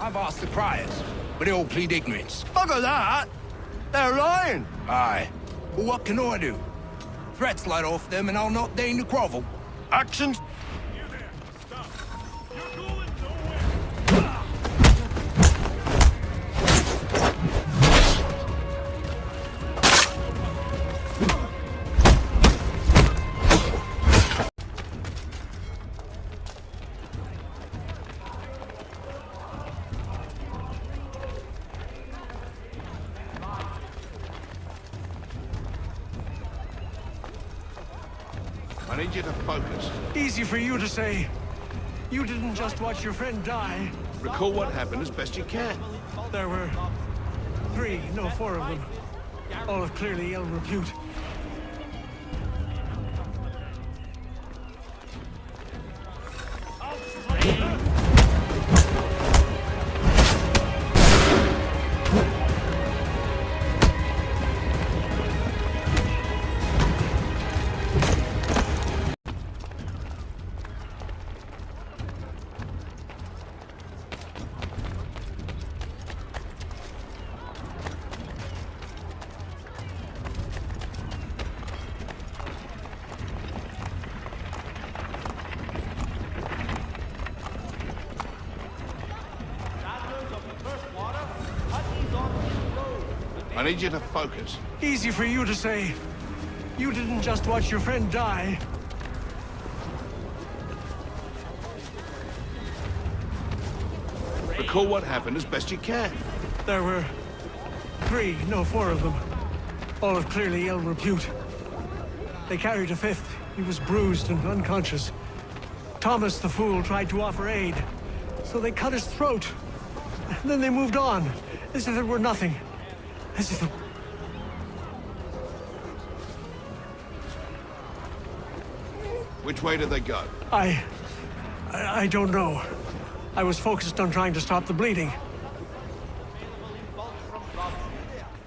I've asked the criers, but they all plead ignorance. Bugger that! They're lying! Aye. Well, what can I do? Threats light off them and I'll not deign to grovel. Actions? You there! Stop! You're going nowhere! I need you to focus. Easy for you to say. You didn't just watch your friend die. Recall what happened as best you can. There were 3, no 4 of them. All of clearly ill repute. I need you to focus. Easy for you to say. You didn't just watch your friend die. Recall what happened as best you can. There were 3, no 4 of them. All of clearly ill repute. They carried a 5th. He was bruised and unconscious. Thomas the fool tried to offer aid, so they cut his throat. And then they moved on, as if it were nothing. As if it... Which way did they go? I don't know. I was focused on trying to stop the bleeding. Available in bulk from Robinson.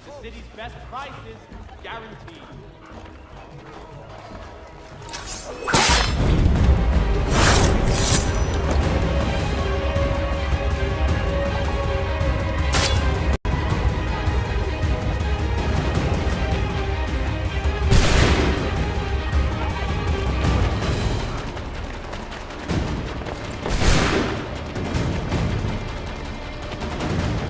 The city's best prices, guaranteed.